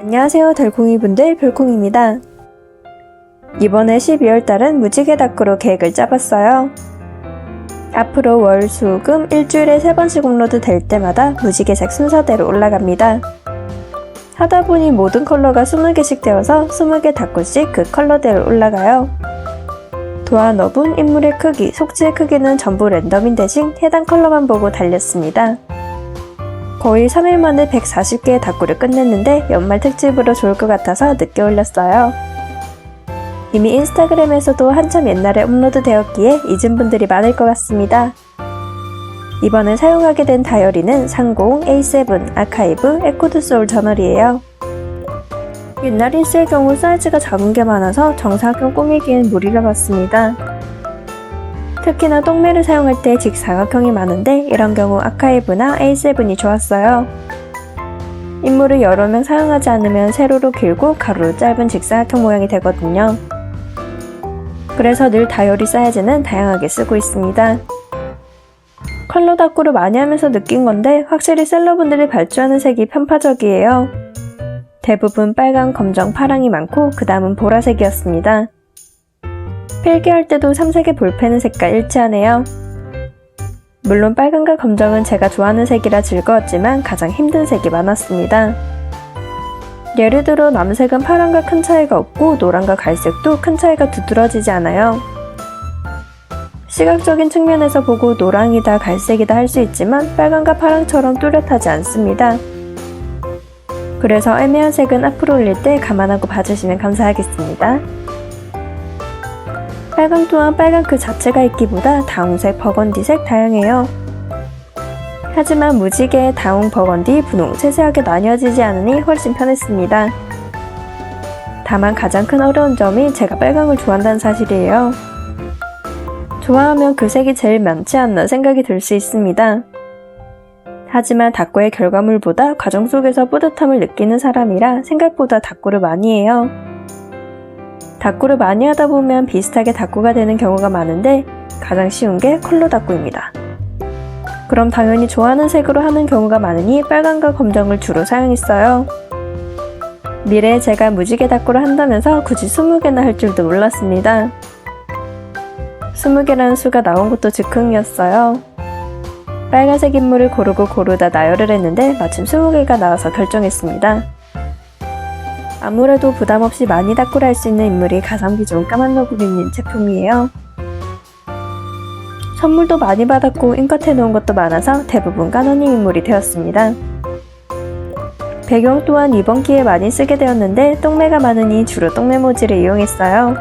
안녕하세요 달콩이분들, 별콩입니다. 이번에 12월달은 무지개 다꾸로 계획을 짜봤어요. 앞으로 월, 수, 금 일주일에 3번씩 업로드 될 때마다 무지개색 순서대로 올라갑니다. 하다보니 모든 컬러가 20개씩 되어서 20개 다꾸씩 그 컬러대로 올라가요. 도안 어분, 인물의 크기, 속지의 크기는 전부 랜덤인 대신 해당 컬러만 보고 달렸습니다. 거의 3일 만에 140개의 다꾸를 끝냈는데 연말 특집으로 좋을 것 같아서 늦게 올렸어요. 이미 인스타그램에서도 한참 옛날에 업로드 되었기에 잊은 분들이 많을 것 같습니다. 이번에 사용하게 된 다이어리는 상공 A7 아카이브 에코드 소울 저널이에요. 옛날 인스의 경우 사이즈가 작은 게 많아서 정사각형 꾸미기엔 무리가 갔습니다. 특히나 똥매를 사용할 때 직사각형이 많은데 이런 경우 아카이브나 A7이 좋았어요. 인물을 여러 명 사용하지 않으면 세로로 길고 가로로 짧은 직사각형 모양이 되거든요. 그래서 늘 다이어리 사이즈는 다양하게 쓰고 있습니다. 컬러 다꾸를 많이 하면서 느낀 건데 확실히 셀러분들이 발주하는 색이 편파적이에요. 대부분 빨강, 검정, 파랑이 많고 그 다음은 보라색이었습니다. 필기할 때도 3색의 볼펜은 색깔 일치하네요. 물론 빨강과 검정은 제가 좋아하는 색이라 즐거웠지만 가장 힘든 색이 많았습니다. 예를 들어 남색은 파랑과 큰 차이가 없고 노랑과 갈색도 큰 차이가 두드러지지 않아요. 시각적인 측면에서 보고 노랑이다 갈색이다 할 수 있지만 빨강과 파랑처럼 뚜렷하지 않습니다. 그래서 애매한 색은 앞으로 올릴 때 감안하고 봐주시면 감사하겠습니다. 빨강 또한 빨강 그 자체가 있기보다 다홍색, 버건디색 다양해요. 하지만 무지개, 다홍, 버건디, 분홍 세세하게 나뉘어지지 않으니 훨씬 편했습니다. 다만 가장 큰 어려운 점이 제가 빨강을 좋아한다는 사실이에요. 좋아하면 그 색이 제일 많지 않나 생각이 들 수 있습니다. 하지만 다꾸의 결과물보다 과정 속에서 뿌듯함을 느끼는 사람이라 생각보다 다꾸를 많이 해요. 다꾸를 많이 하다 보면 비슷하게 다꾸가 되는 경우가 많은데 가장 쉬운 게 컬러 다꾸입니다. 그럼 당연히 좋아하는 색으로 하는 경우가 많으니 빨강과 검정을 주로 사용했어요. 미래에 제가 무지개 다꾸를 한다면서 굳이 20개나 할 줄도 몰랐습니다. 20개라는 수가 나온 것도 즉흥이었어요. 빨간색 인물을 고르다 나열을 했는데 마침 20개가 나와서 결정했습니다. 아무래도 부담없이 많이 다꾸를 할 수 있는 인물이 가성비 좋은 까만 너구리님 제품이에요. 선물도 많이 받았고 인컷해 놓은 것도 많아서 대부분 까노님 인물이 되었습니다. 배경 또한 이번 기회에 많이 쓰게 되었는데 똥매가 많으니 주로 똥매 모지를 이용했어요.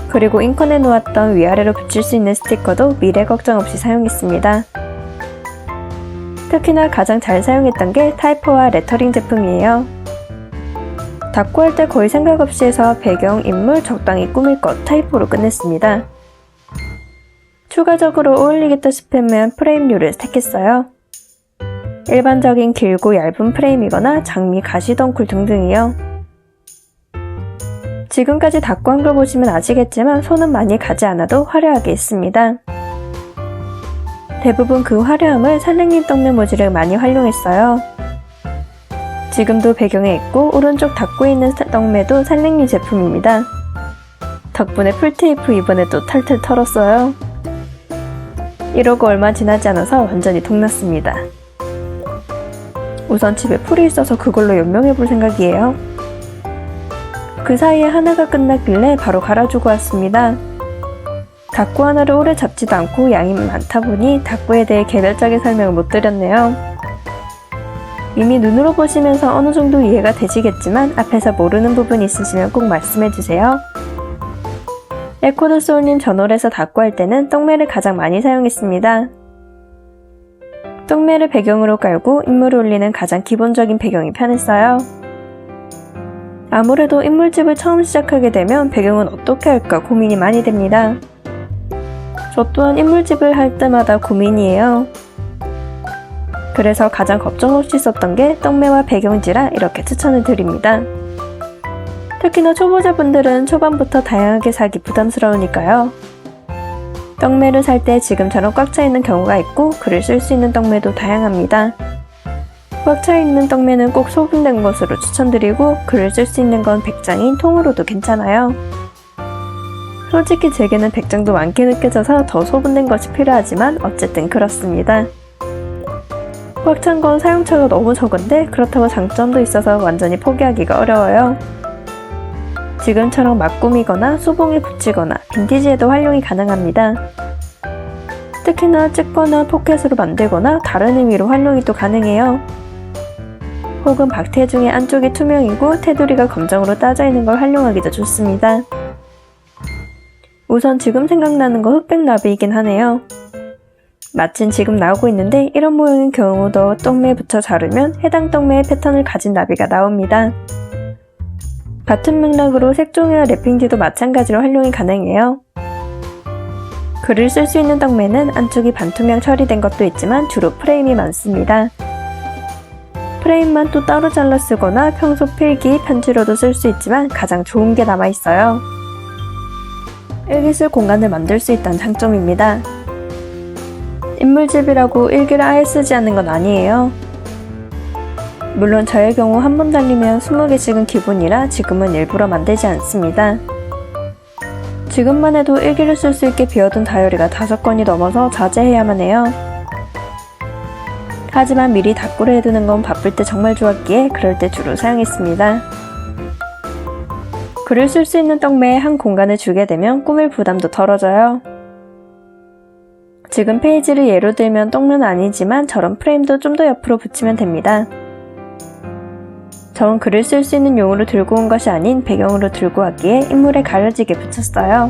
그리고 인컷해 놓았던 위아래로 붙일 수 있는 스티커도 미래 걱정 없이 사용했습니다. 특히나 가장 잘 사용했던 게 타이포와 레터링 제품이에요. 다꾸할 때 거의 생각 없이 해서 배경, 인물 적당히 꾸밀 것 타이포로 끝냈습니다. 추가적으로 어울리겠다 싶으면 프레임류를 택했어요. 일반적인 길고 얇은 프레임이거나 장미, 가시 덩쿨 등등이요. 지금까지 다꾸한 걸 보시면 아시겠지만 손은 많이 가지 않아도 화려하게 했습니다. 대부분 그 화려함을 산랭님 똥매 모지를 많이 활용했어요. 지금도 배경에 있고 오른쪽 다꾸에 있는 똥매도 산랭님 제품입니다. 덕분에 풀테이프 이번에도 탈탈 털었어요. 이러고 얼마 지나지 않아서 완전히 동났습니다. 우선 집에 풀이 있어서 그걸로 연명해볼 생각이에요. 그 사이에 하나가 끝났길래 바로 갈아주고 왔습니다. 다꾸 하나를 오래 잡지도 않고 양이 많다 보니 다꾸에 대해 개별적인 설명을 못 드렸네요. 이미 눈으로 보시면서 어느 정도 이해가 되시겠지만 앞에서 모르는 부분이 있으시면 꼭 말씀해주세요. 에코드 소울님 저널에서 다꾸할 때는 똥매를 가장 많이 사용했습니다. 똥매를 배경으로 깔고 인물을 올리는 가장 기본적인 배경이 편했어요. 아무래도 인물집을 처음 시작하게 되면 배경은 어떻게 할까 고민이 많이 됩니다. 저 또한 인물집을 할 때마다 고민이에요. 그래서 가장 걱정 없이 썼던 게 똥매와 배경지라 이렇게 추천을 드립니다. 특히나 초보자분들은 초반부터 다양하게 사기 부담스러우니까요. 똥매를 살 때 지금처럼 꽉 차 있는 경우가 있고 글을 쓸 수 있는 똥매도 다양합니다. 꽉 차있는 떡면은 꼭 소분된 것으로 추천드리고 글을 쓸 수 있는 건 백장인 통으로도 괜찮아요. 솔직히 제게는 백장도 많게 느껴져서 더 소분된 것이 필요하지만 어쨌든 그렇습니다. 꽉 찬 건 사용처가 너무 적은데 그렇다고 장점도 있어서 완전히 포기하기가 어려워요. 지금처럼 막 꾸미거나 수봉에 붙이거나 빈티지에도 활용이 가능합니다. 특히나 찍거나 포켓으로 만들거나 다른 의미로 활용이 또 가능해요. 혹은 박테 중에 안쪽이 투명이고 테두리가 검정으로 따져 있는 걸 활용하기도 좋습니다. 우선 지금 생각나는 거 흑백 나비이긴 하네요. 마침 지금 나오고 있는데 이런 모양인 경우도 떡매에 붙여 자르면 해당 떡매의 패턴을 가진 나비가 나옵니다. 같은 맥락으로 색종이와 랩핑지도 마찬가지로 활용이 가능해요. 글을 쓸 수 있는 떡매는 안쪽이 반투명 처리된 것도 있지만 주로 프레임이 많습니다. 프레임만 또 따로 잘라 쓰거나 평소 필기, 편지로도 쓸 수 있지만 가장 좋은 게 남아있어요. 일기 쓸 공간을 만들 수 있다는 장점입니다. 인물집이라고 일기를 아예 쓰지 않는 건 아니에요. 물론 저의 경우 한 번 달리면 20개씩은 기본이라 지금은 일부러 만들지 않습니다. 지금만 해도 일기를 쓸 수 있게 비워둔 다이어리가 5건이 넘어서 자제해야만 해요. 하지만 미리 닦고를 해두는 건 바쁠 때 정말 좋았기에 그럴 때 주로 사용했습니다. 글을 쓸 수 있는 떡매에 한 공간을 주게 되면 꾸밀 부담도 덜어져요. 지금 페이지를 예로 들면 떡면 아니지만 저런 프레임도 좀 더 옆으로 붙이면 됩니다. 전 글을 쓸 수 있는 용으로 들고 온 것이 아닌 배경으로 들고 왔기에 인물에 가려지게 붙였어요.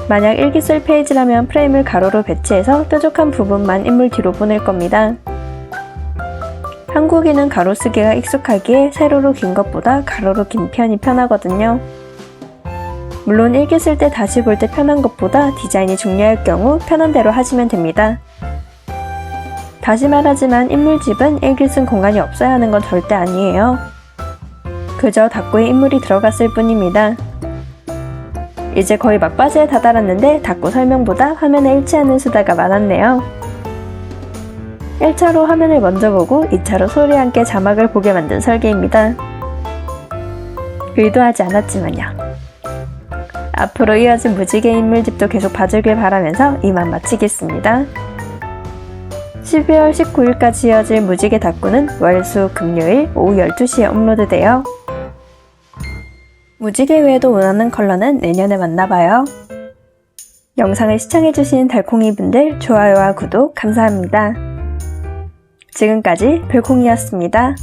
만약 일기 쓸 페이지라면 프레임을 가로로 배치해서 뾰족한 부분만 인물 뒤로 보낼 겁니다. 한국인은 가로 쓰기가 익숙하기에 세로로 긴 것보다 가로로 긴 편이 편하거든요. 물론 일기 쓸 때 다시 볼 때 편한 것보다 디자인이 중요할 경우 편한 대로 하시면 됩니다. 다시 말하지만 인물집은 일기 쓴 공간이 없어야 하는 건 절대 아니에요. 그저 닦고에 인물이 들어갔을 뿐입니다. 이제 거의 막바지에 다다랐는데 닦고 설명보다 화면에 일치하는 수다가 많았네요. 1차로 화면을 먼저 보고 2차로 소리와 함께 자막을 보게 만든 설계입니다. 의도하지 않았지만요. 앞으로 이어진 무지개 인물집도 계속 봐주길 바라면서 이만 마치겠습니다. 12월 19일까지 이어질 무지개 닦고는 월, 수, 금요일 오후 12시에 업로드돼요. 무지개 외에도 원하는 컬러는 내년에 만나봐요. 영상을 시청해주신 달콩이분들 좋아요와 구독 감사합니다. 지금까지 별콩이었습니다.